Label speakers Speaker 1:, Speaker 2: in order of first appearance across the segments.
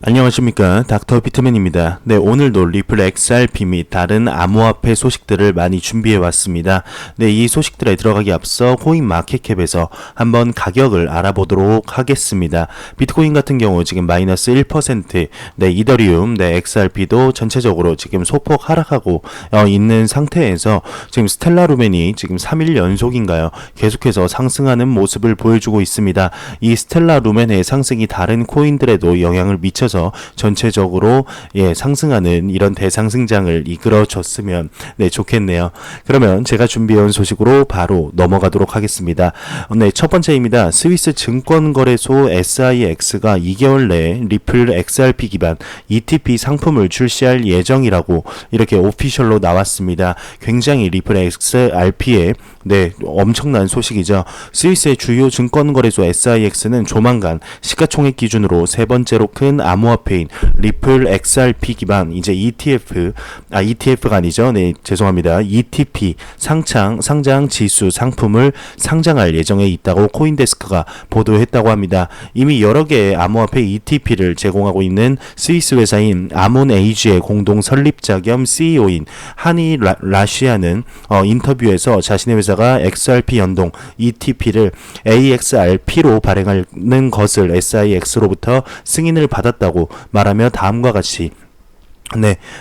Speaker 1: 안녕하십니까, 닥터 비트맨입니다. 네, 오늘도 리플 XRP 및 다른 암호화폐 소식들을 많이 준비해 왔습니다. 네, 이 소식들에 들어가기 앞서 코인 마켓캡에서 한번 가격을 알아보도록 하겠습니다. 비트코인 같은 경우 지금 마이너스 1%, 네, 이더리움, 네, XRP도 전체적으로 지금 소폭 하락하고 있는 상태에서 지금 스텔라 루멘이 지금 3일 연속인가요? 계속해서 상승하는 모습을 보여주고 있습니다. 이 스텔라 루멘의 상승이 다른 코인들에도 영향을 미쳐서 전체적으로 상승하는 이런 대상승장을 이끌어줬으면 좋겠네요. 그러면 제가 준비해온 소식으로 바로 넘어가도록 하겠습니다. 네, 첫 번째입니다. 스위스 증권거래소 SIX가 2개월 내에 리플 XRP 기반 ETP 상품을 출시할 예정이라고 이렇게 오피셜로 나왔습니다. 굉장히 리플 XRP의 엄청난 소식이죠. 스위스의 주요 증권거래소 SIX는 조만간 시가총액 기준으로 세 번째로 큰 암호화폐인 리플 XRP 기반 이제 ETF가 아니죠. 네, 죄송합니다. ETP 상장 지수 상품을 상장할 예정에 있다고 코인데스크가 보도했다고 합니다. 이미 여러 개의 암호화폐 ETP를 제공하고 있는 스위스 회사인 아몬에이지의 공동 설립자 겸 CEO인 하니 라시아는 인터뷰에서 자신의 회사가 XRP 연동 ETP를 AXRP로 발행하는 것을 SIX로부터 승인을 받았다고 말하며 다음과 같이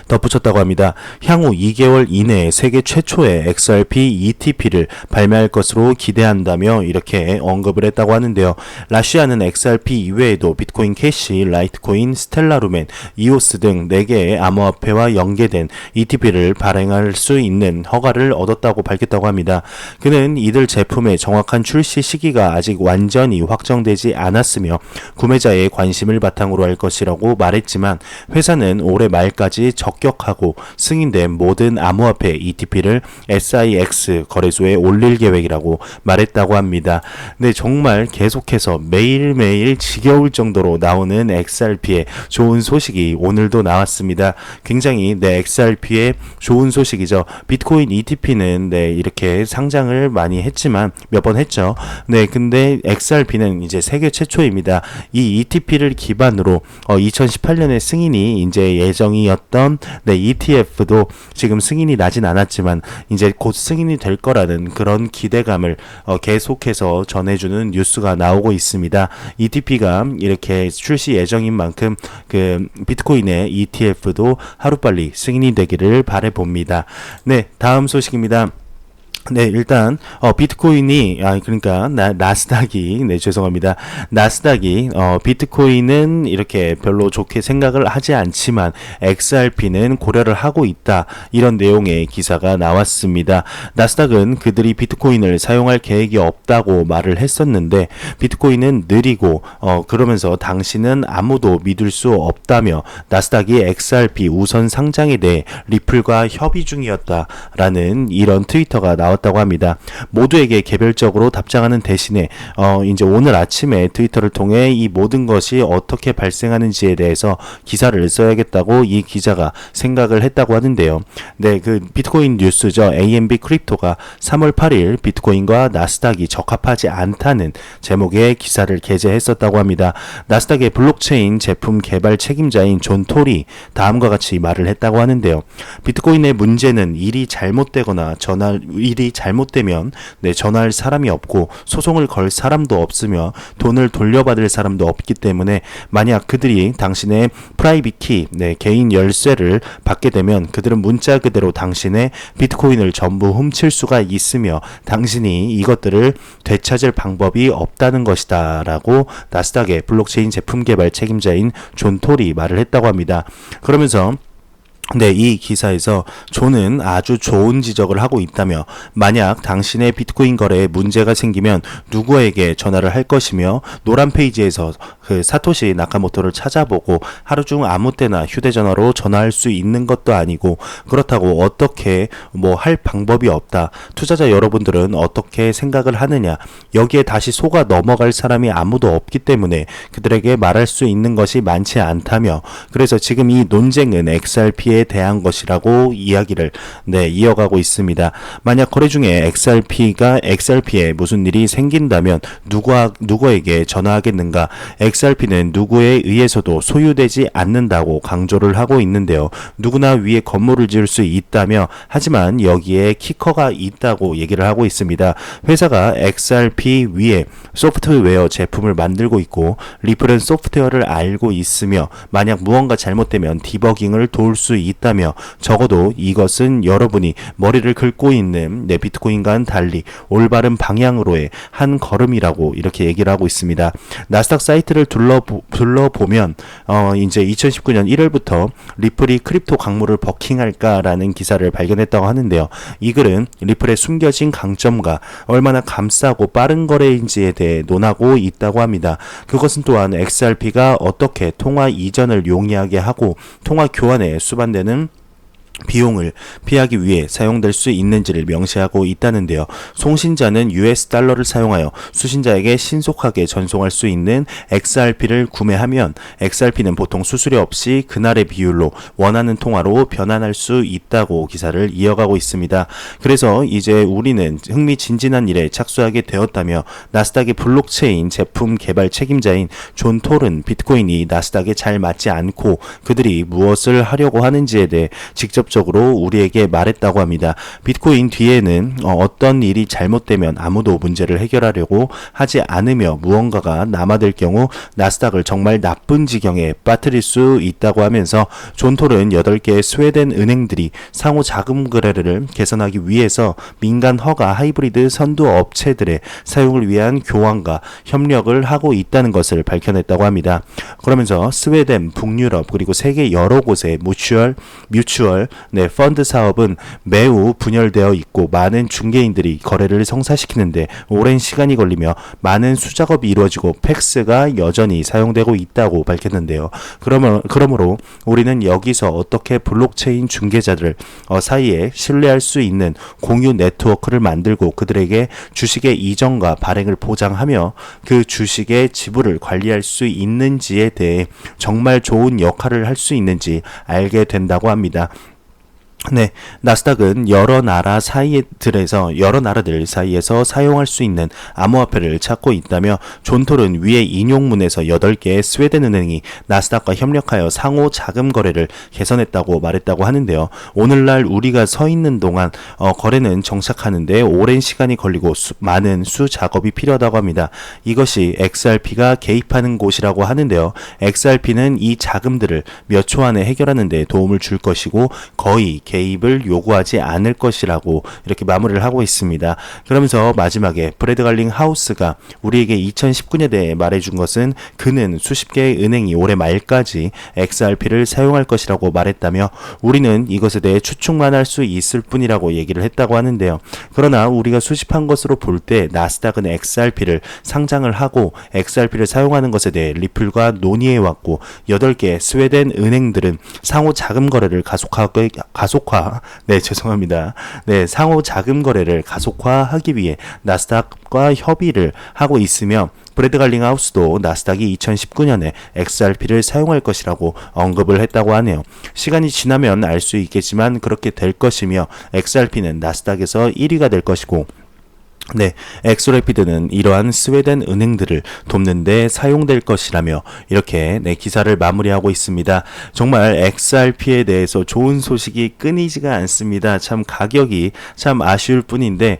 Speaker 1: 덧붙였다고 합니다. 향후 2개월 이내에 세계 최초의 XRP ETP를 발매할 것으로 기대한다며 이렇게 언급을 했다고 하는데요. 라시아는 XRP 이외에도 비트코인 캐시, 라이트코인, 스텔라 루멘, 이오스 등 4개의 암호화폐와 연계된 ETP를 발행할 수 있는 허가를 얻었다고 밝혔다고 합니다. 그는 이들 제품의 정확한 출시 시기가 아직 완전히 확정되지 않았으며 구매자의 관심을 바탕으로 할 것이라고 말했지만 회사는 올해 말까지 적격하고 승인된 모든 암호화폐 ETP를 SIX 거래소에 올릴 계획이라고 말했다고 합니다. 네, 정말 계속해서 매일매일 지겨울 정도로 나오는 XRP의 좋은 소식이 오늘도 나왔습니다. 굉장히 XRP의 좋은 소식이죠. 비트코인 ETP는 이렇게 상장을 많이 했지만 몇 번 했죠. 근데 XRP는 이제 세계 최초입니다. 이 ETP를 기반으로 2018년에 승인이 이제 예정이었던 ETF도 지금 승인이 나진 않았지만 이제 곧 승인이 될 거라는 그런 기대감을 계속해서 전해주는 뉴스가 나오고 있습니다. ETP가 이렇게 출시 예정인 만큼 그 비트코인의 ETF도 하루빨리 승인이 되기를 바라봅니다. 네, 다음 소식입니다. 네, 일단 비트코인이 그러니까 나스닥이 죄송합니다. 나스닥이 비트코인은 이렇게 별로 좋게 생각을 하지 않지만 XRP는 고려를 하고 있다. 이런 내용의 기사가 나왔습니다. 나스닥은 그들이 비트코인을 사용할 계획이 없다고 말을 했었는데 비트코인은 느리고 그러면서 당신은 아무도 믿을 수 없다며 나스닥이 XRP 우선 상장에 대해 리플과 협의 중이었다라는 이런 트위터가 나왔다고 합니다. 모두에게 개별적으로 답장하는 대신에 이제 오늘 아침에 트위터를 통해 이 모든 것이 어떻게 발생하는지에 대해서 기사를 써야겠다고 이 기자가 생각을 했다고 하는데요. 네, 그 비트코인 뉴스죠. AMB 크립토가 3월 8일 비트코인과 나스닥이 적합하지 않다는 제목의 기사를 게재했었다고 합니다. 나스닥의 블록체인 제품 개발 책임자인 존 톨이 다음과 같이 말을 했다고 하는데요. 비트코인의 문제는 일이 잘못되면 전화할 사람이 없고 소송을 걸 사람도 없으며 돈을 돌려받을 사람도 없기 때문에 만약 그들이 당신의 프라이빗 키, 개인 열쇠를 받게 되면 그들은 문자 그대로 당신의 비트코인을 전부 훔칠 수가 있으며 당신이 이것들을 되찾을 방법이 없다는 것이다 라고 나스닥의 블록체인 제품 개발 책임자인 존 톨이 말을 했다고 합니다. 그러면서 이 기사에서 존은 아주 좋은 지적을 하고 있다며 만약 당신의 비트코인 거래에 문제가 생기면 누구에게 전화를 할 것이며 노란 페이지에서 그 사토시 나카모토를 찾아보고 하루 중 아무 때나 휴대전화로 전화할 수 있는 것도 아니고 그렇다고 어떻게 할 방법이 없다. 투자자 여러분들은 어떻게 생각을 하느냐. 여기에 다시 속아 넘어갈 사람이 아무도 없기 때문에 그들에게 말할 수 있는 것이 많지 않다며 그래서 지금 이 논쟁은 XRP의 여기에 대한 것이라고 이야기를 이어가고 있습니다. 만약 거래 중에 XRP에 무슨 일이 생긴다면 누구에게 전화하겠는가? XRP는 누구에 의해서도 소유되지 않는다고 강조를 하고 있는데요. 누구나 위에 건물을 지을 수 있다며, 하지만 여기에 키커가 있다고 얘기를 하고 있습니다. 회사가 XRP 위에 소프트웨어 제품을 만들고 있고, 리플은 소프트웨어를 알고 있으며 만약 무언가 잘못되면 디버깅을 도울 수 있다며, 적어도 이것은 여러분이 머리를 긁고 있는 비트코인과는 달리 올바른 방향으로의 한 걸음이라고 이렇게 얘기를 하고 있습니다. 나스닥 사이트를 둘러보면 이제 2019년 1월부터 리플이 크립토 강물을 버킹할까라는 기사를 발견했다고 하는데요. 이 글은 리플의 숨겨진 강점과 얼마나 감싸고 빠른 거래인지에 대해 논하고 있다고 합니다. 그것은 또한 XRP가 어떻게 통화 이전을 용이하게 하고 통화 교환에 수반되는 비용을 피하기 위해 사용될 수 있는지를 명시하고 있다는데요. 송신자는 US 달러를 사용하여 수신자에게 신속하게 전송할 수 있는 XRP를 구매하면 XRP는 보통 수수료 없이 그날의 비율로 원하는 통화로 변환할 수 있다고 기사를 이어가고 있습니다. 그래서 이제 우리는 흥미진진한 일에 착수하게 되었다며, 나스닥의 블록체인 제품 개발 책임자인 존 톨은 비트코인이 나스닥에 잘 맞지 않고 그들이 무엇을 하려고 하는지에 대해 직접적으로 우리에게 말했다고 합니다. 비트코인 뒤에는 어떤 일이 잘못되면 아무도 문제를 해결하려고 하지 않으며 무언가가 남아들 경우 나스닥을 정말 나쁜 지경에 빠뜨릴 수 있다고 하면서, 존 톨은 8개의 스웨덴 은행들이 상호 자금 거래를 개선하기 위해서 민간 허가 하이브리드 선도 업체들의 사용을 위한 교환과 협력을 하고 있다는 것을 밝혀냈다고 합니다. 그러면서 스웨덴, 북유럽 그리고 세계 여러 곳의 뮤추얼 펀드 사업은 매우 분열되어 있고 많은 중개인들이 거래를 성사시키는데 오랜 시간이 걸리며 많은 수작업이 이루어지고 팩스가 여전히 사용되고 있다고 밝혔는데요. 그러므로 우리는 여기서 어떻게 블록체인 중개자들 사이에 신뢰할 수 있는 공유 네트워크를 만들고 그들에게 주식의 이전과 발행을 보장하며 그 주식의 지불을 관리할 수 있는지에 대해 정말 좋은 역할을 할 수 있는지 알게 된다고 합니다. 나스닥은 여러 나라들 사이에서 사용할 수 있는 암호화폐를 찾고 있다며, 존 톨은 위에 인용문에서 8개의 스웨덴 은행이 나스닥과 협력하여 상호 자금 거래를 개선했다고 말했다고 하는데요. 오늘날 우리가 서 있는 동안 거래는 정착하는데 오랜 시간이 걸리고 많은 수작업이 필요하다고 합니다. 이것이 XRP가 개입하는 곳이라고 하는데요. XRP는 이 자금들을 몇 초 안에 해결하는 데 도움을 줄 것이고 거의 개입을 요구하지 않을 것이라고 이렇게 마무리를 하고 있습니다. 그러면서 마지막에 브래드 갈링 하우스가 우리에게 2019년에 말해준 것은, 그는 수십 개의 은행이 올해 말까지 XRP를 사용할 것이라고 말했다며, 우리는 이것에 대해 추측만 할 수 있을 뿐이라고 얘기를 했다고 하는데요. 그러나 우리가 수집한 것으로 볼 때 나스닥은 XRP를 상장을 하고 XRP를 사용하는 것에 대해 리플과 논의해왔고, 8개의 스웨덴 은행들은 상호 자금 거래를 상호 자금 거래를 가속화하기 위해 나스닥과 협의를 하고 있으며, 브래드 갈링 하우스도 나스닥이 2019년에 XRP를 사용할 것이라고 언급을 했다고 하네요. 시간이 지나면 알 수 있겠지만 그렇게 될 것이며, XRP는 나스닥에서 1위가 될 것이고, 엑소레피드는 이러한 스웨덴 은행들을 돕는 데 사용될 것이라며 이렇게 기사를 마무리하고 있습니다. 정말 XRP에 대해서 좋은 소식이 끊이지가 않습니다. 참 가격이 참 아쉬울 뿐인데,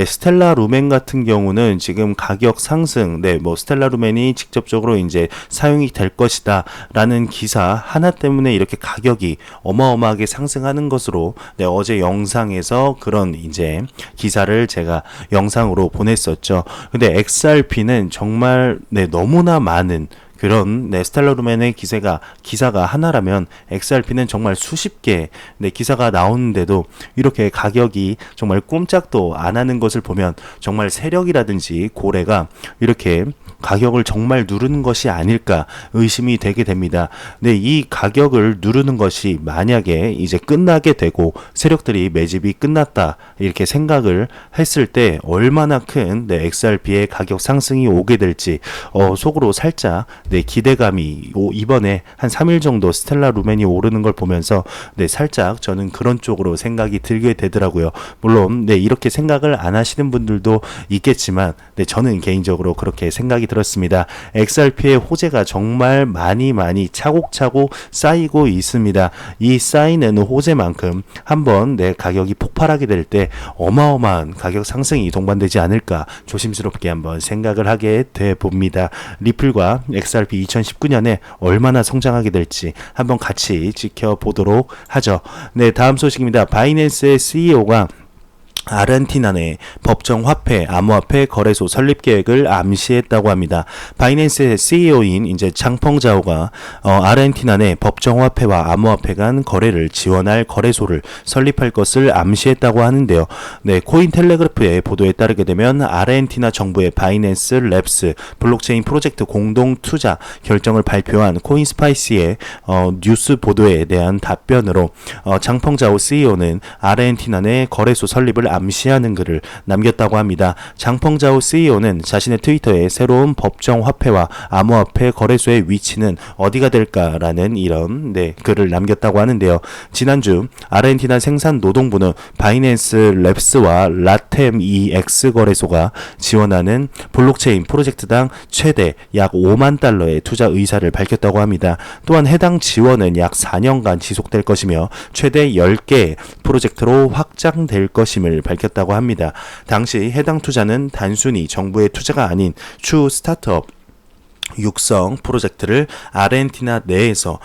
Speaker 1: 스텔라 루멘 같은 경우는 지금 가격 상승, 스텔라 루멘이 직접적으로 이제 사용이 될 것이다 라는 기사 하나 때문에 이렇게 가격이 어마어마하게 상승하는 것으로 어제 영상에서 그런 이제 기사를 제가 영상으로 보냈었죠. 근데 XRP는 정말 너무나 많은 그런 스텔라 루멘의 기사가 하나라면 XRP는 정말 수십 개 기사가 나오는데도 이렇게 가격이 정말 꼼짝도 안 하는 것을 보면 정말 세력이라든지 고래가 이렇게 가격을 정말 누르는 것이 아닐까 의심이 되게 됩니다. 네, 이 가격을 누르는 것이 만약에 이제 끝나게 되고 세력들이 매집이 끝났다 이렇게 생각을 했을 때 얼마나 큰 XRP의 가격 상승이 오게 될지 속으로 살짝 기대감이 이번에 한 3일 정도 스텔라 루멘이 오르는 걸 보면서 살짝 저는 그런 쪽으로 생각이 들게 되더라고요. 물론 이렇게 생각을 안 하시는 분들도 있겠지만 저는 개인적으로 그렇게 생각이 들었습니다. XRP의 호재가 정말 많이 차곡차곡 쌓이고 있습니다. 이 쌓이는 호재만큼 한번 가격이 폭발하게 될 때 어마어마한 가격 상승이 동반되지 않을까 조심스럽게 한번 생각을 하게 돼 봅니다. 리플과 XRP 2019년에 얼마나 성장하게 될지 한번 같이 지켜보도록 하죠. 네, 다음 소식입니다. 바이낸스의 CEO가 아르헨티나 내 법정 화폐, 암호화폐 거래소 설립 계획을 암시했다고 합니다. 바이낸스의 CEO인 이제 장펑자오가 아르헨티나 내 법정 화폐와 암호화폐 간 거래를 지원할 거래소를 설립할 것을 암시했다고 하는데요. 네, 코인텔레그래프의 보도에 따르게 되면 아르헨티나 정부의 바이낸스 랩스 블록체인 프로젝트 공동 투자 결정을 발표한 코인스파이시의 뉴스 보도에 대한 답변으로 장펑자오 CEO는 아르헨티나 내 거래소 설립을 암시하는 글을 남겼다고 합니다. 장펑자오 CEO는 자신의 트위터에 새로운 법정 화폐와 암호화폐 거래소의 위치는 어디가 될까라는 이런 글을 남겼다고 하는데요. 지난주 아르헨티나 생산노동부는 바이낸스 랩스와 라템 EX 거래소가 지원하는 블록체인 프로젝트당 최대 약 5만 달러의 투자 의사를 밝혔다고 합니다. 또한 해당 지원은 약 4년간 지속될 것이며 최대 10개의 프로젝트로 확장될 것임을 밝혔다고 합니다. 당시 해당 투자는 단순히 정부의 투자가 아닌 추후 스타트업 육성 프로젝트를 아르헨티나에서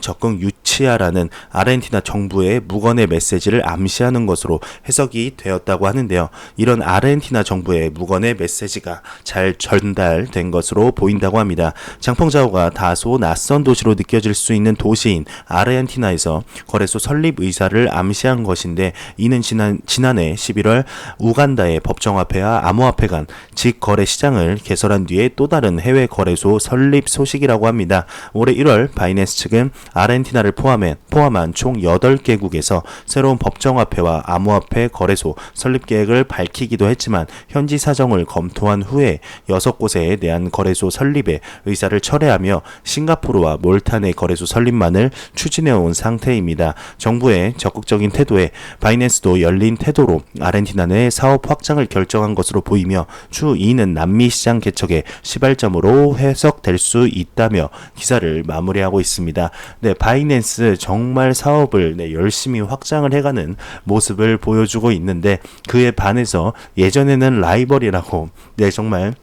Speaker 1: 적극 유치하라는 아르헨티나 정부의 무건의 메시지를 암시하는 것으로 해석이 되었다고 하는데요. 이런 아르헨티나 정부의 무건의 메시지가 잘 전달된 것으로 보인다고 합니다. 장펑자오가 다소 낯선 도시로 느껴질 수 있는 도시인 아르헨티나에서 거래소 설립 의사를 암시한 것인데 이는 지난해 11월 우간다의 법정화폐와 암호화폐 간 직거래 시장을 개설한 뒤에 또 다른 해외 거래소 설립 소식이라고 합니다. 올해 1월 바이낸스 측은 아르헨티나를 포함한 총 8개국에서 새로운 법정화폐와 암호화폐 거래소 설립 계획을 밝히기도 했지만 현지 사정을 검토한 후에 6곳에 대한 거래소 설립의 의사를 철회하며 싱가포르와 몰타의 거래소 설립만을 추진해온 상태입니다. 정부의 적극적인 태도에 바이낸스도 열린 태도로 아르헨티나 내 사업 확장을 결정한 것으로 보이며 추후 이는 남미 시장 개척의 시발점으로 해석될 수 있다며 기사를 마무리하고 있습니다. 네, 바이낸스 정말 사업을 열심히 확장을 해가는 모습을 보여주고 있는데 그에 반해서 예전에는 라이벌이라고 정말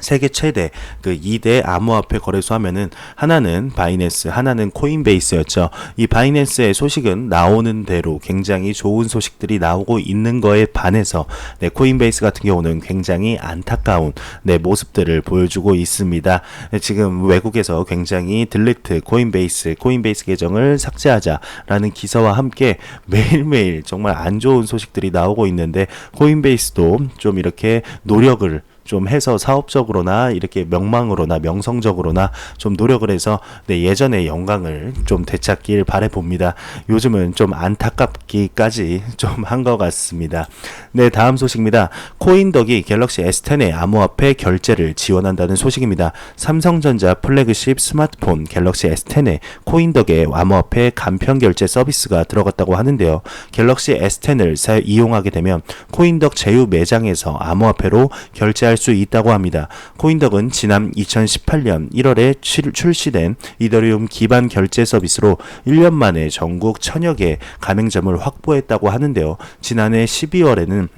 Speaker 1: 세계 최대 그 2대 암호화폐 거래소 하면은 하나는 바이낸스, 하나는 코인베이스였죠. 이 바이낸스의 소식은 나오는 대로 굉장히 좋은 소식들이 나오고 있는 거에 반해서 코인베이스 같은 경우는 굉장히 안타까운 모습들을 보여주고 있습니다. 지금 외국에서 굉장히 딜리트 코인베이스 계정을 삭제하자라는 기사와 함께 매일매일 정말 안 좋은 소식들이 나오고 있는데 코인베이스도 좀 이렇게 노력을 좀 해서 사업적으로나 이렇게 명망으로나 명성적으로나 좀 노력을 해서 예전의 영광을 좀 되찾길 바라봅니다. 요즘은 좀 안타깝기까지 좀 한 것 같습니다. 네, 다음 소식입니다. 코인덕이 갤럭시 S10의 암호화폐 결제를 지원한다는 소식입니다. 삼성전자 플래그십 스마트폰 갤럭시 S10에 코인덕의 암호화폐 간편 결제 서비스가 들어갔다고 하는데요. 갤럭시 S10을 이용하게 되면 코인덕 제휴 매장에서 암호화폐로 결제할 수 있다고 합니다. 코인덕은 지난 2018년 1월에 출시된 이더리움 기반 결제 서비스로 1년 만에 전국 1000여 개 가맹점을 확보했다고 하는데요. 지난해 12월에는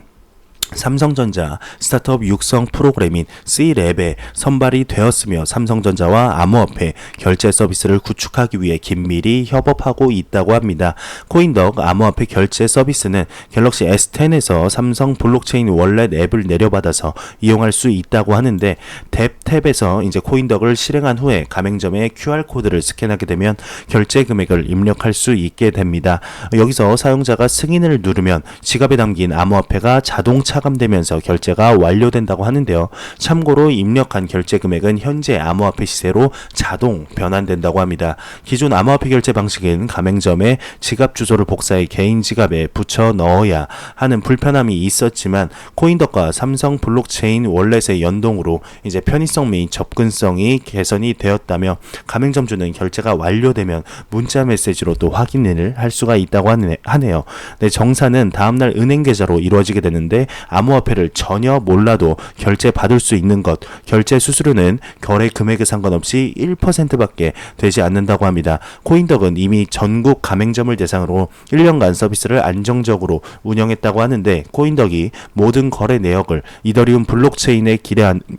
Speaker 1: 삼성전자 스타트업 육성 프로그램인 C랩에 선발이 되었으며 삼성전자와 암호화폐 결제 서비스를 구축하기 위해 긴밀히 협업하고 있다고 합니다. 코인덕 암호화폐 결제 서비스는 갤럭시 S10에서 삼성 블록체인 월렛 앱을 내려받아서 이용할 수 있다고 하는데 탭에서 이제 코인덕을 실행한 후에 가맹점의 QR코드를 스캔하게 되면 결제 금액을 입력할 수 있게 됩니다. 여기서 사용자가 승인을 누르면 지갑에 담긴 암호화폐가 자동차 차감되면서 결제가 완료된다고 하는데요. 참고로 입력한 결제 금액은 현재 암호화폐 시세로 자동 변환된다고 합니다. 기존 암호화폐 결제 방식은 가맹점에 지갑 주소를 복사해 개인 지갑에 붙여 넣어야 하는 불편함이 있었지만 코인덕과 삼성 블록체인 월렛의 연동으로 이제 편의성 및 접근성이 개선이 되었다며 가맹점주는 결제가 완료되면 문자 메시지로 또 확인을 할 수가 있다고 하네요. 네, 정산은 다음날 은행 계좌로 이루어지게 되는데 암호화폐를 전혀 몰라도 결제 받을 수 있는 것, 결제 수수료는 거래 금액에 상관없이 1%밖에 되지 않는다고 합니다. 코인덕은 이미 전국 가맹점을 대상으로 1년간 서비스를 안정적으로 운영했다고 하는데 코인덕이 모든 거래 내역을 이더리움 블록체인에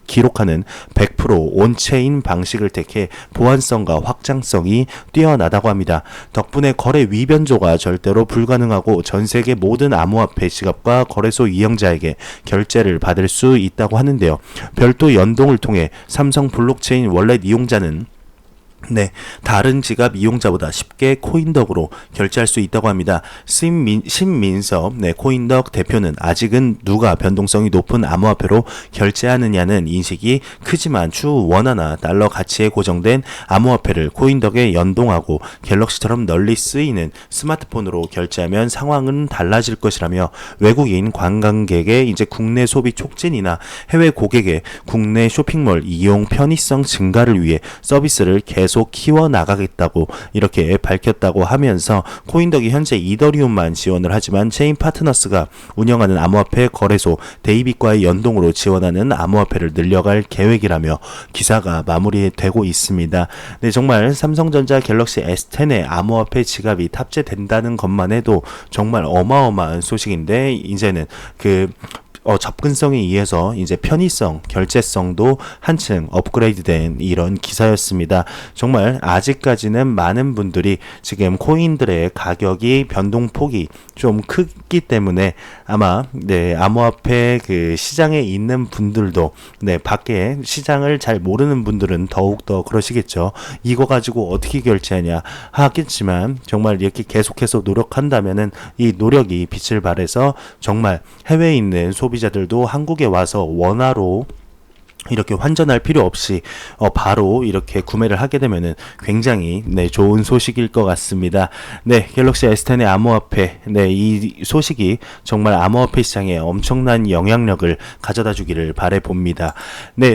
Speaker 1: 기록하는 100% 온체인 방식을 택해 보안성과 확장성이 뛰어나다고 합니다. 덕분에 거래 위변조가 절대로 불가능하고 전 세계 모든 암호화폐 지갑과 거래소 이용자에게 결제를 받을 수 있다고 하는데요. 별도 연동을 통해 삼성 블록체인 월렛 이용자는 다른 지갑 이용자보다 쉽게 코인덕으로 결제할 수 있다고 합니다. 신민섭 코인덕 대표는 아직은 누가 변동성이 높은 암호화폐로 결제하느냐는 인식이 크지만 추후 원화나 달러 가치에 고정된 암호화폐를 코인덕에 연동하고 갤럭시처럼 널리 쓰이는 스마트폰으로 결제하면 상황은 달라질 것이라며 외국인 관광객의 이제 국내 소비 촉진이나 해외 고객의 국내 쇼핑몰 이용 편의성 증가를 위해 서비스를 계속 키워나가겠다고 이렇게 밝혔다고 하면서 코인덕이 현재 이더리움만 지원을 하지만 체인 파트너스가 운영하는 암호화폐 거래소 데이빗과의 연동으로 지원하는 암호화폐를 늘려갈 계획이라며 기사가 마무리되고 있습니다. 네, 정말 삼성전자 갤럭시 S10에 암호화폐 지갑이 탑재된다는 것만 해도 정말 어마어마한 소식인데 이제는 접근성에 의해서 이제 편의성, 결제성도 한층 업그레이드된 이런 기사였습니다. 정말 아직까지는 많은 분들이 지금 코인들의 가격이 변동폭이 좀 크기 때문에 아마 암호화폐 시장에 있는 분들도 밖에 시장을 잘 모르는 분들은 더욱더 그러시겠죠. 이거 가지고 어떻게 결제하냐 하겠지만 정말 이렇게 계속해서 노력한다면은 이 노력이 빛을 발해서 정말 해외에 있는 소비자들도 한국에 와서 원화로 이렇게 환전할 필요 없이 바로 이렇게 구매를 하게 되면은 굉장히 좋은 소식일 것 같습니다. 갤럭시 S10의 암호화폐 이 소식이 정말 암호화폐 시장에 엄청난 영향력을 가져다 주기를 바래 봅니다.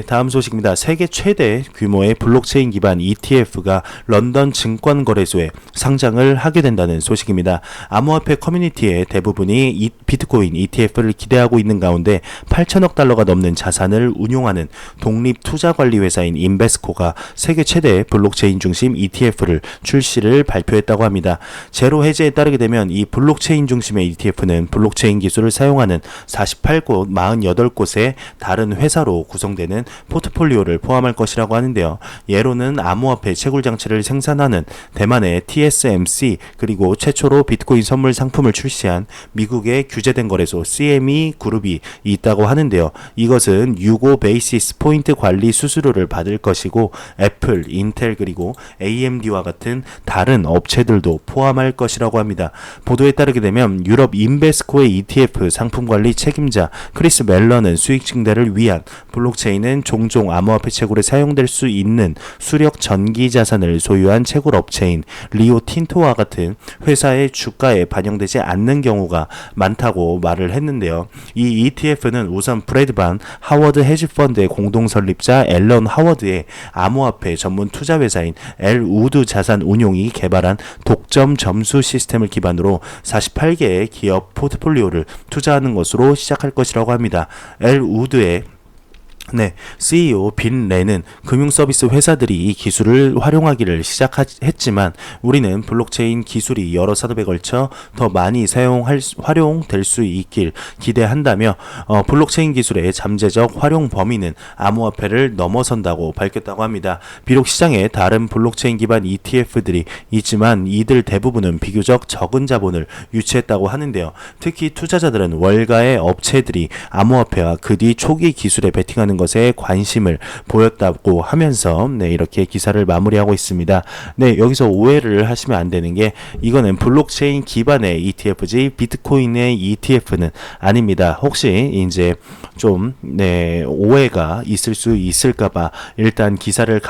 Speaker 1: 다음 소식입니다. 세계 최대 규모의 블록체인 기반 ETF가 런던 증권거래소에 상장을 하게 된다는 소식입니다. 암호화폐 커뮤니티의 대부분이 비트코인 ETF를 기대하고 있는 가운데 8천억 달러가 넘는 자산을 운용하는 독립투자관리회사인 인베스코가 세계 최대 블록체인 중심 ETF를 출시를 발표했다고 합니다. 제로 해제에 따르게 되면 이 블록체인 중심의 ETF는 블록체인 기술을 사용하는 48곳, 48곳의 다른 회사로 구성되는 포트폴리오를 포함할 것이라고 하는데요. 예로는 암호화폐 채굴장치를 생산하는 대만의 TSMC 그리고 최초로 비트코인 선물 상품을 출시한 미국의 규제된 거래소 CME 그룹이 있다고 하는데요. 이것은 유고 베이시스 포인트 관리 수수료를 받을 것이고 애플, 인텔 그리고 AMD와 같은 다른 업체들도 포함할 것이라고 합니다. 보도에 따르게 되면 유럽 인베스코의 ETF 상품 관리 책임자 크리스 멜러는 수익 증대를 위한 블록체인은 종종 암호화폐 채굴에 사용될 수 있는 수력 전기 자산을 소유한 채굴 업체인 리오 틴토와 같은 회사의 주가에 반영되지 않는 경우가 많다고 말을 했는데요. 이 ETF는 우선 브래드 반 하워드 헤지펀드의 공동 설립자 앨런 하워드의 암호화폐 전문 투자 회사인 엘 우드 자산 운용이 개발한 독점 점수 시스템을 기반으로 48개의 기업 포트폴리오를 투자하는 것으로 시작할 것이라고 합니다. 엘 우드의 CEO 빈 레는 금융서비스 회사들이 이 기술을 활용하기를 시작했지만 우리는 블록체인 기술이 여러 산업에 걸쳐 더 많이 활용될 수 있길 기대한다며 블록체인 기술의 잠재적 활용 범위는 암호화폐를 넘어선다고 밝혔다고 합니다. 비록 시장에 다른 블록체인 기반 ETF들이 있지만 이들 대부분은 비교적 적은 자본을 유치했다고 하는데요. 특히 투자자들은 월가의 업체들이 암호화폐와 그 뒤 초기 기술에 베팅하는 것에 관심을 보였다고 하면서 네, 이렇게 기사를 마무리하고 있습니다. 네, 여기서 오해를 하시면 안 되는 게 이거는 블록체인 기반의 ETF지 비트코인의 ETF는 아닙니다. 혹시 이제 좀 네, 오해가 있을 수 있을까봐 일단 기사를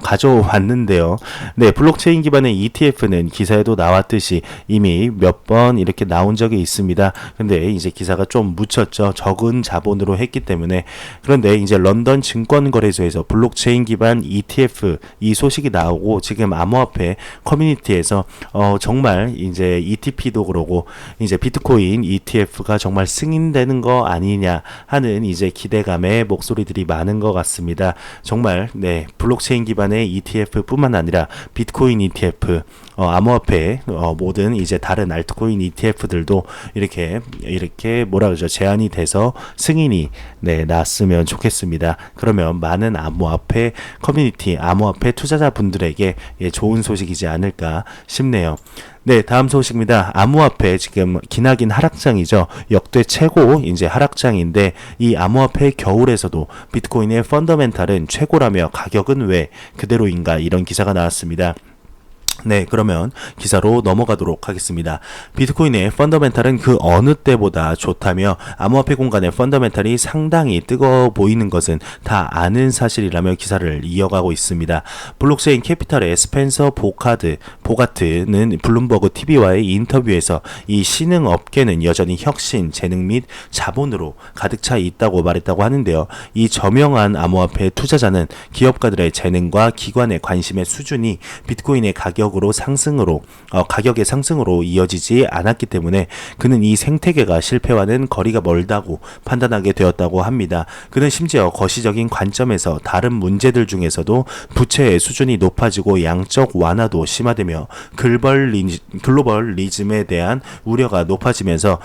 Speaker 1: 가져왔는데요. 네, 블록체인 기반의 ETF는 기사에도 나왔듯이 이미 몇 번 이렇게 나온 적이 있습니다. 근데 이제 기사가 좀 묻혔죠. 적은 자본으로 했기 때문에. 그런데 이제 런던 증권거래소에서 블록체인 기반 ETF 이 소식이 나오고 지금 암호화폐 커뮤니티에서 정말 이제 ETP도 그러고 이제 비트코인 ETF가 정말 승인되는 거 아니냐 하는 이제 기대감의 목소리들이 많은 것 같습니다. 정말 네, 블록체인 기반의 ETF뿐만 아니라 비트코인 ETF, 암호화폐, 모든 이제 다른 알트코인 ETF들도 이렇게 뭐라 그러죠? 제한이 돼서 승인이 네, 났으면 좋겠습니다. 그러면 많은 암호화폐 커뮤니티, 암호화폐 투자자분들에게 좋은 소식이지 않을까 싶네요. 네, 다음 소식입니다. 암호화폐 지금 기나긴 하락장이죠. 역대 최고 이제 하락장인데 이 암호화폐 겨울에서도 비트코인의 펀더멘탈은 최고라며 가격은 왜 그대로인가 이런 기사가 나왔습니다. 네, 그러면 기사로 넘어가도록 하겠습니다. 비트코인의 펀더멘탈은 그 어느 때보다 좋다며 암호화폐 공간의 펀더멘탈이 상당히 뜨거워 보이는 것은 다 아는 사실이라며 기사를 이어가고 있습니다. 블록체인 캐피탈의 스펜서 보가트는 블룸버그 TV와의 인터뷰에서 이 신흥 업계는 여전히 혁신, 재능 및 자본으로 가득 차 있다고 말했다고 하는데요. 이 저명한 암호화폐 투자자는 기업가들의 재능과 기관의 관심의 수준이 비트코인의 가격의 상승으로 이어지지 않았기 때문에 그는 이 생태계가 실패와는 거리가 멀다고 판단하게 되었다고 합니다. 그는 심지어 거시적인 관점에서 다른 문제들 중에서도 부채의 수준이 높아지고 양적 완화도 심화되며 글로벌리즘에 대한 우려가 높아지면서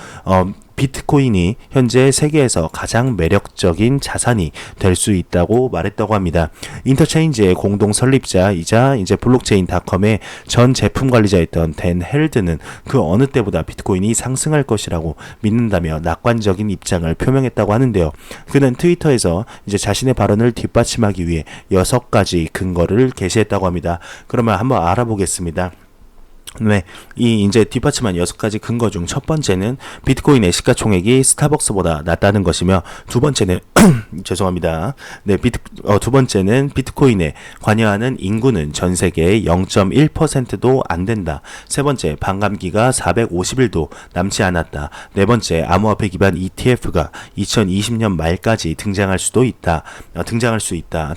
Speaker 1: 비트코인이 현재 세계에서 가장 매력적인 자산이 될 수 있다고 말했다고 합니다. 인터체인지의 공동 설립자이자 이제 블록체인닷컴의 전 제품 관리자였던 댄 헬드는 그 어느 때보다 비트코인이 상승할 것이라고 믿는다며 낙관적인 입장을 표명했다고 하는데요. 그는 트위터에서 이제 자신의 발언을 뒷받침하기 위해 6가지 근거를 게시했다고 합니다. 그러면 한번 알아보겠습니다. 네, 이 이제 뒷받침한 6가지 근거 중 첫 번째는 비트코인의 시가총액이 스타벅스보다 낮다는 것이며, 두 번째는 죄송합니다. 네, 두 번째는 비트코인에 관여하는 인구는 전 세계의 0.1%도 안 된다. 세 번째, 반감기가 450일도 남지 않았다. 네 번째, 암호화폐 기반 ETF가 2020년 말까지 등장할 수 있다.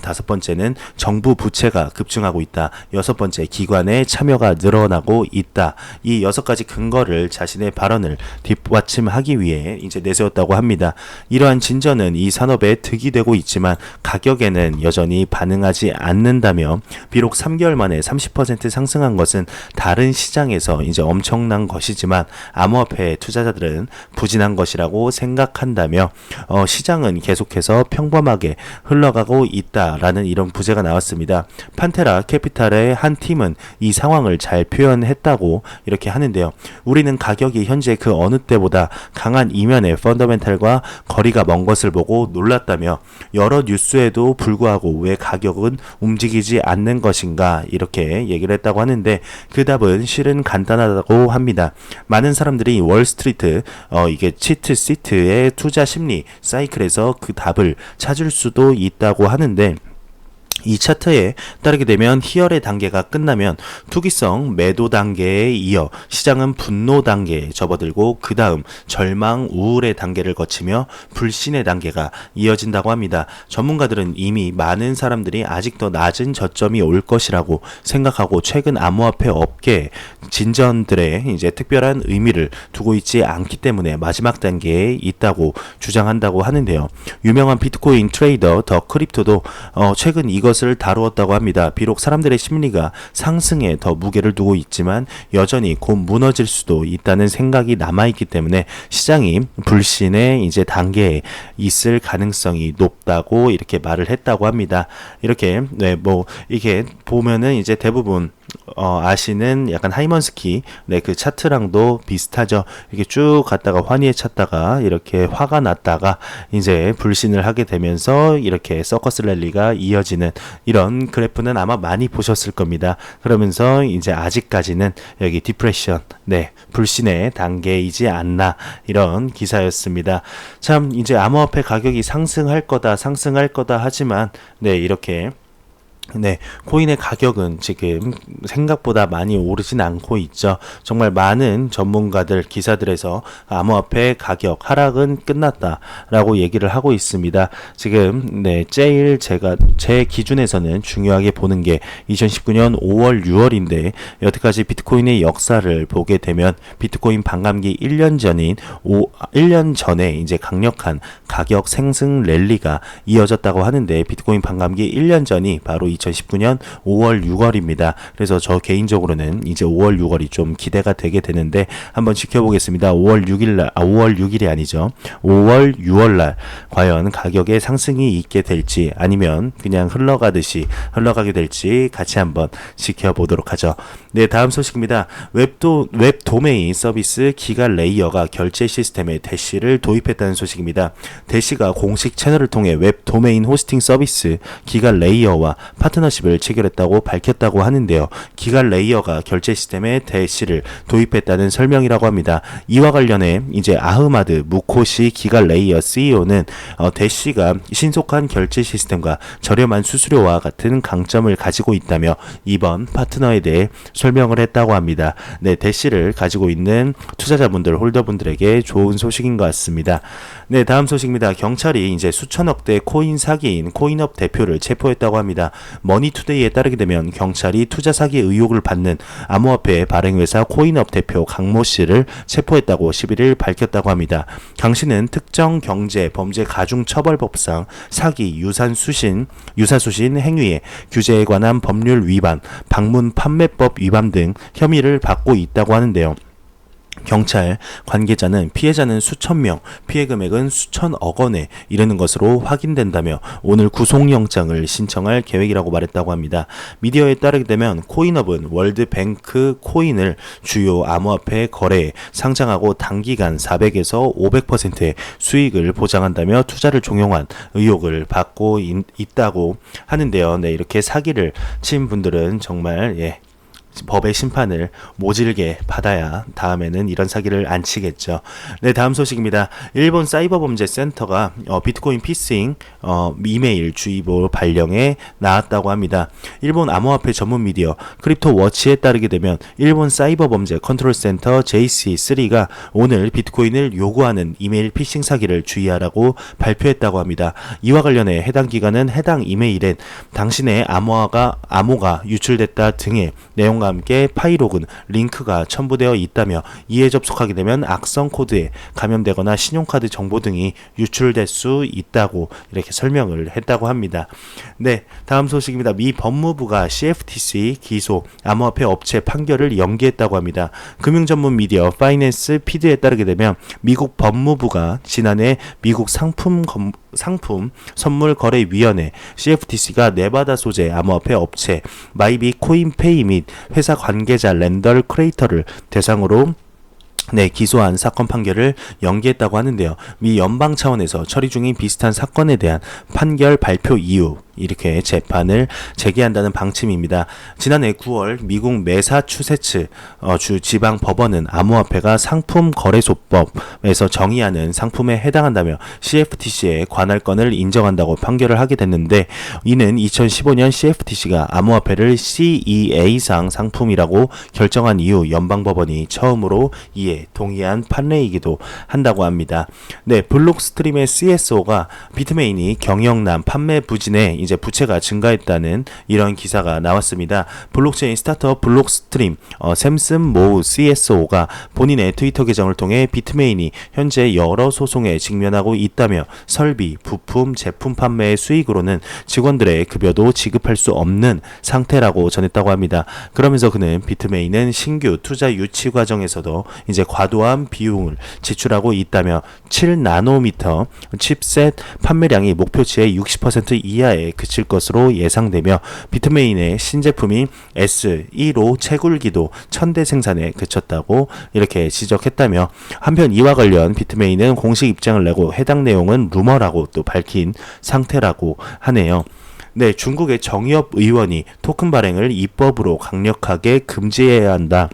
Speaker 1: 다섯 번째는 정부 부채가 급증하고 있다. 여섯 번째, 기관의 참여가 늘어나고 있다. 이 6가지 근거를 자신의 발언을 뒷받침하기 위해 이제 내세웠다고 합니다. 이러한 진전은 이 산업에 득이 되고 있지만 가격에는 여전히 반응하지 않는다며, 비록 3개월 만에 30% 상승한 것은 다른 시장에서 이제 엄청난 것이지만 암호화폐 투자자들은 부진한 것이라고 생각한다며, 시장은 계속해서 평범하게 흘러가고 있다라는 이런 부제가 나왔습니다. 판테라 캐피탈의 한 팀은 이 상황을 잘 표현했다고 이렇게 하는데요. 우리는 가격이 현재 그 어느 때보다 강한 이면의 펀더멘탈과 거리가 먼 것을 보고 놀랐다며, 여러 뉴스에도 불구하고 왜 가격은 움직이지 않는 것인가 이렇게 얘기를 했다고 하는데, 그 답은 실은 간단하다고 합니다. 많은 사람들이 월스트리트 이게 치트 시트의 투자 심리 사이클에서 그 답을 찾을 수도 있다고 하는데, 이 차트에 따르게 되면 희열의 단계가 끝나면 투기성 매도 단계에 이어 시장은 분노 단계에 접어들고 그 다음 절망 우울의 단계를 거치며 불신의 단계가 이어진다고 합니다. 전문가들은 이미 많은 사람들이 아직 더 낮은 저점이 올 것이라고 생각하고 최근 암호화폐 업계 진전들의 이제 특별한 의미를 두고 있지 않기 때문에 마지막 단계에 있다고 주장한다고 하는데요. 유명한 비트코인 트레이더 더 크립토도 최근 이것 이것을 다루었다고 합니다. 비록 사람들의 심리가 상승에 더 무게를 두고 있지만 여전히 곧 무너질 수도 있다는 생각이 남아있기 때문에 시장이 불신의 이제 단계에 있을 가능성이 높다고 이렇게 말을 했다고 합니다. 이렇게 뭐 이게 보면은 이제 대부분 아시는 약간 하이먼스키 그 차트랑도 비슷하죠. 이렇게 쭉 갔다가 환희에 찼다가 이렇게 화가 났다가 이제 불신을 하게 되면서 이렇게 서커스 랠리가 이어지는 이런 그래프는 아마 많이 보셨을 겁니다. 그러면서 이제 아직까지는 여기 디프레션, 불신의 단계이지 않나 이런 기사였습니다. 참 이제 암호화폐 가격이 상승할 거다 하지만 이렇게 코인의 가격은 지금 생각보다 많이 오르진 않고 있죠. 정말 많은 전문가들, 기사들에서 암호화폐 가격 하락은 끝났다라고 얘기를 하고 있습니다. 지금 제일 제 기준에서는 중요하게 보는 게 2019년 5월, 6월인데 여태까지 비트코인의 역사를 보게 되면 비트코인 반감기 1년 전에 이제 강력한 가격 상승 랠리가 이어졌다고 하는데 비트코인 반감기 1년 전이 바로 2019년 5월, 6월입니다. 그래서 저 개인적으로는 이제 5월, 6월이 좀 기대가 되게 되는데 한번 지켜보겠습니다. 5월 6일이 아니죠. 5월, 6월 날 과연 가격의 상승이 있게 될지 아니면 그냥 흘러가게 될지 같이 한번 지켜보도록 하죠. 다음 소식입니다. 웹 도메인 서비스 기가 레이어가 결제 시스템에 대시를 도입했다는 소식입니다. 대시가 공식 채널을 통해 웹 도메인 호스팅 서비스 기가 레이어와 파트너십을 체결했다고 밝혔다고 하는데요. 기가 레이어가 결제 시스템에 대시를 도입했다는 설명이라고 합니다. 이와 관련해 이제 아흐마드 무코시 기가 레이어 CEO는 대시가 신속한 결제 시스템과 저렴한 수수료와 같은 강점을 가지고 있다며 이번 파트너에 대해 설명을 했다고 합니다. 대시를 가지고 있는 투자자분들, 홀더분들에게 좋은 소식인 것 같습니다. 다음 소식입니다. 경찰이 이제 수천억대 코인 사기인 코인업 대표를 체포했다고 합니다. 머니투데이에 따르게 되면 경찰이 투자 사기 의혹을 받는 암호화폐 발행회사 코인업 대표 강모 씨를 체포했다고 11일 밝혔다고 합니다. 강 씨는 특정 경제 범죄 가중처벌법상 사기, 유사수신 행위의 규제에 관한 법률 위반, 방문 판매법 위반 등 혐의를 받고 있다고 하는데요. 경찰 관계자는 피해자는 수천 명, 피해 금액은 수천억 원에 이르는 것으로 확인된다며 오늘 구속영장을 신청할 계획이라고 말했다고 합니다. 미디어에 따르게 되면 코인업은 월드뱅크 코인을 주요 암호화폐 거래에 상장하고 단기간 400에서 500%의 수익을 보장한다며 투자를 종용한 의혹을 받고 있다고 하는데요. 이렇게 사기를 친 분들은 정말 법의 심판을 모질게 받아야 다음에는 이런 사기를 안 치겠죠. 다음 소식입니다. 일본 사이버범죄센터가 비트코인 피싱 이메일 주의보 발령에 나왔다고 합니다. 일본 암호화폐 전문 미디어 크립토워치에 따르게 되면 일본 사이버범죄 컨트롤센터 JC3가 오늘 비트코인을 요구하는 이메일 피싱 사기를 주의하라고 발표했다고 합니다. 이와 관련해 해당 기관은 해당 이메일엔 당신의 암호가 유출됐다 등의 내용과 함께 파일 혹은 링크가 첨부되어 있다며 이에 접속하게 되면 악성 코드에 감염되거나 신용카드 정보 등이 유출될 수 있다고 이렇게 설명을 했다고 합니다. 다음 소식입니다. 미 법무부가 CFTC 기소 암호화폐 업체 판결을 연기했다고 합니다. 금융 전문 미디어 파이낸스 피드에 따르게 되면 미국 법무부가 지난해 미국 상품 선물 거래 위원회 CFTC가 네바다 소재 암호화폐 업체 마이비 코인페이 및 회사 관계자 랜덜 크레이터를 대상으로 기소한 사건 판결을 연기했다고 하는데요. 미 연방 차원에서 처리 중인 비슷한 사건에 대한 판결 발표 이후 이렇게 재판을 제기한다는 방침입니다. 지난해 9월 미국 매사추세츠 주 지방 법원은 암호화폐가 상품 거래소법에서 정의하는 상품에 해당한다며 CFTC의 관할권을 인정한다고 판결을 하게 됐는데 이는 2015년 CFTC가 암호화폐를 CEA상 상품이라고 결정한 이후 연방법원이 처음으로 이에 동의한 판례이기도 한다고 합니다. 블록스트림의 CSO가 비트메인이 경영난 판매 부진에 이제 부채가 증가했다는 이런 기사가 나왔습니다. 블록체인 스타트업 블록스트림 샘슨 모우 CSO가 본인의 트위터 계정을 통해 비트메인이 현재 여러 소송에 직면하고 있다며 설비, 부품, 제품 판매의 수익으로는 직원들의 급여도 지급할 수 없는 상태라고 전했다고 합니다. 그러면서 그는 비트메인은 신규 투자 유치 과정에서도 이제 과도한 비용을 지출하고 있다며 7나노미터 칩셋 판매량이 목표치의 60% 이하에 그칠 것으로 예상되며 비트메인의 신제품인 S1호 채굴기도 1000대 생산에 그쳤다고 이렇게 지적했다며 한편 이와 관련 비트메인은 공식 입장을 내고 해당 내용은 루머라고 또 밝힌 상태라고 하네요. 네, 중국의 정의업 의원이 토큰 발행을 입법으로 강력하게 금지해야 한다.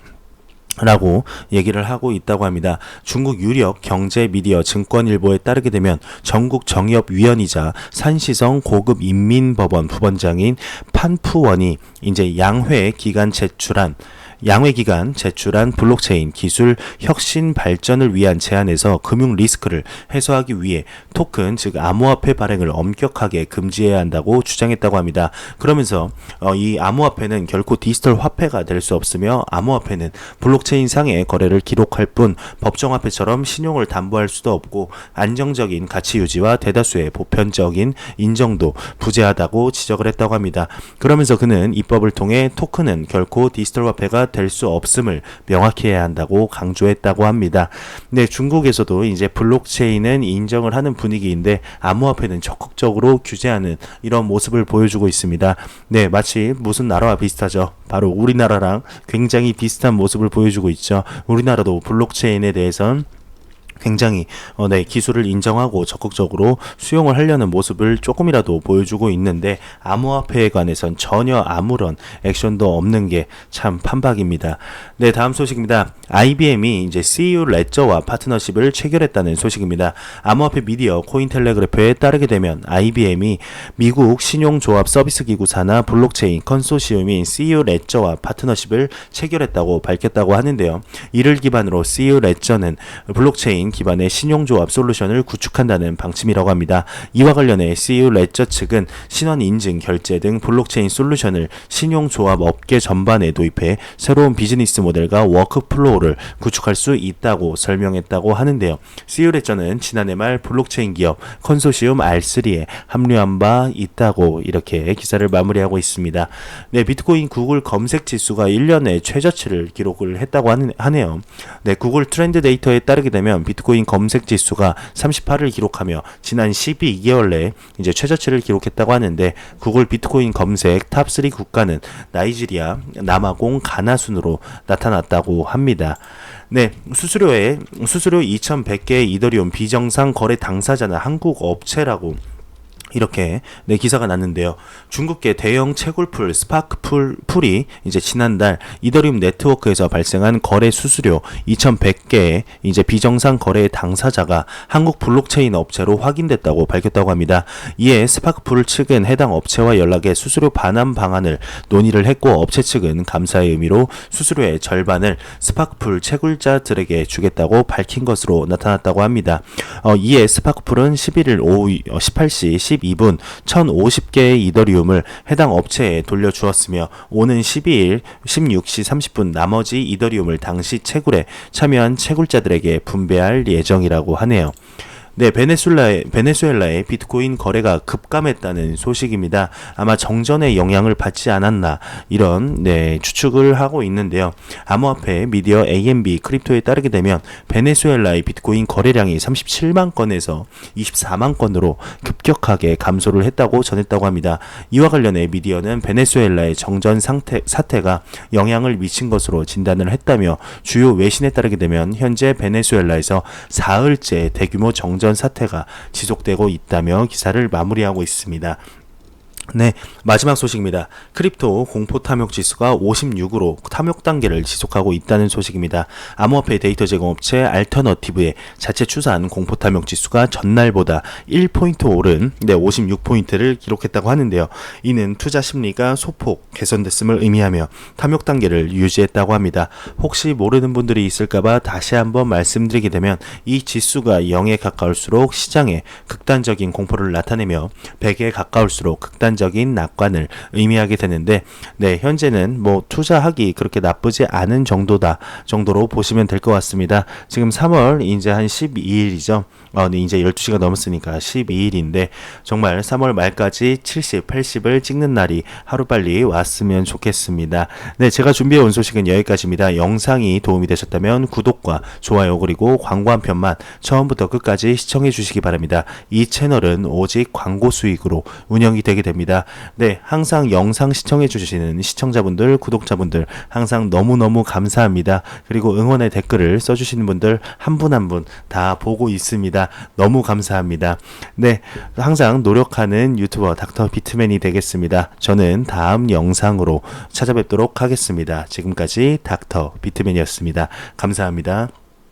Speaker 1: 라고 얘기를 하고 있다고 합니다. 중국 유력 경제 미디어 증권일보에 따르게 되면 전국 정의업위원이자 산시성 고급 인민법원 부원장인 판푸원이 이제 양회 기간 제출한 블록체인 기술 혁신 발전을 위한 제안에서 금융 리스크를 해소하기 위해 토큰 즉 암호화폐 발행을 엄격하게 금지해야 한다고 주장했다고 합니다. 그러면서 이 암호화폐는 결코 디지털 화폐가 될 수 없으며 암호화폐는 블록체인 상의 거래를 기록할 뿐 법정화폐처럼 신용을 담보할 수도 없고 안정적인 가치 유지와 대다수의 보편적인 인정도 부재하다고 지적을 했다고 합니다. 그러면서 그는 입법을 통해 토큰은 결코 디지털 화폐가 될 수 없음을 명확히 해야 한다고 강조했다고 합니다. 네, 중국에서도 이제 블록체인은 인정을 하는 분위기인데 암호화폐는 적극적으로 규제하는 이런 모습을 보여주고 있습니다. 네, 마치 무슨 나라와 비슷하죠. 바로 우리나라랑 굉장히 비슷한 모습을 보여주고 있죠. 우리나라도 블록체인에 대해선 굉장히 기술을 인정하고 적극적으로 수용을 하려는 모습을 조금이라도 보여주고 있는데 암호화폐에 관해선 전혀 아무런 액션도 없는 게 참 판박입니다. 네, 다음 소식입니다. IBM이 이제 CU 레저와 파트너십을 체결했다는 소식입니다. 암호화폐 미디어 코인텔레그래프에 따르게 되면 IBM이 미국 신용조합 서비스기구 산하 블록체인 컨소시엄인 CU 레저와 파트너십을 체결했다고 밝혔다고 하는데요. 이를 기반으로 CU 레저는 블록체인 기반의 신용조합 솔루션을 구축한다는 방침이라고 합니다. 이와 관련해 CU 레저 측은 신원 인증, 결제 등 블록체인 솔루션을 신용조합 업계 전반에 도입해 새로운 비즈니스 모델과 워크플로우를 구축할 수 있다고 설명했다고 하는데요. CU 레저는 지난해 말 블록체인 기업 컨소시엄 R3에 합류한 바 있다고 이렇게 기사를 마무리하고 있습니다. 네, 비트코인 구글 검색 지수가 1년에 최저치를 기록을 했다고 하네요. 네, 구글 트렌드 데이터에 따르게 되면 비트코인 검색 지수가 38을 기록하며 지난 12개월 내에 이제 최저치를 기록했다고 하는데 구글 비트코인 검색 탑3 국가는 나이지리아, 남아공, 가나 순으로 나타났다고 합니다. 네, 수수료 2,100개의 이더리움 비정상 거래 당사자는 한국 업체라고 이렇게 기사가 났는데요. 중국계 대형 채굴풀 스파크풀이 이제 지난달 이더리움 네트워크에서 발생한 거래 수수료 2,100개의 이제 비정상 거래의 당사자가 한국 블록체인 업체로 확인됐다고 밝혔다고 합니다. 이에 스파크풀 측은 해당 업체와 연락해 수수료 반환 방안을 논의를 했고 업체 측은 감사의 의미로 수수료의 절반을 스파크풀 채굴자들에게 주겠다고 밝힌 것으로 나타났다고 합니다. 이에 스파크풀은 11일 오후 18시 12분 1,050개의 이더리움을 해당 업체에 돌려주었으며 오는 12일 16시 30분 나머지 이더리움을 당시 채굴에 참여한 채굴자들에게 분배할 예정이라고 하네요. 네, 베네수엘라의 비트코인 거래가 급감했다는 소식입니다. 아마 정전의 영향을 받지 않았나 이런 추측을 하고 있는데요. 암호화폐 미디어 AMB 크립토에 따르게 되면 베네수엘라의 비트코인 거래량이 37만 건에서 24만 건으로 급격하게 감소를 했다고 전했다고 합니다. 이와 관련해 미디어는 베네수엘라의 정전 사태가 영향을 미친 것으로 진단을 했다며 주요 외신에 따르게 되면 현재 베네수엘라에서 사흘째 대규모 정전 사태가 지속되고 있다며 기사를 마무리하고 있습니다. 네, 마지막 소식입니다. 크립토 공포 탐욕 지수가 56으로 탐욕 단계를 지속하고 있다는 소식입니다. 암호화폐 데이터 제공업체 알터너티브의 자체 추산 공포 탐욕 지수가 전날보다 1포인트 오른 56포인트를 기록했다고 하는데요. 이는 투자 심리가 소폭 개선됐음을 의미하며 탐욕 단계를 유지했다고 합니다. 혹시 모르는 분들이 있을까봐 다시 한번 말씀드리게 되면 이 지수가 0에 가까울수록 시장에 극단적인 공포를 나타내며 100에 가까울수록 극단적인 중간적인 낙관을 의미하게 되는데, 네, 현재는 뭐 투자하기 그렇게 나쁘지 않은 정도로 보시면 될 것 같습니다. 지금 3월 이제 한 12일이죠. 네, 이제 12시가 넘었으니까 12일인데 정말 3월 말까지 70, 80을 찍는 날이 하루빨리 왔으면 좋겠습니다. 네, 제가 준비해 온 소식은 여기까지입니다. 영상이 도움이 되셨다면 구독과 좋아요 그리고 광고 한 편만 처음부터 끝까지 시청해 주시기 바랍니다. 이 채널은 오직 광고 수익으로 운영이 되게 됩니다. 네, 항상 영상 시청해 주시는 시청자분들, 구독자분들 항상 너무너무 감사합니다. 그리고 응원의 댓글을 써주시는 분들 한 분 한 분 다 보고 있습니다. 너무 감사합니다. 네, 항상 노력하는 유튜버 닥터 비트맨이 되겠습니다. 저는 다음 영상으로 찾아뵙도록 하겠습니다. 지금까지 닥터 비트맨이었습니다. 감사합니다.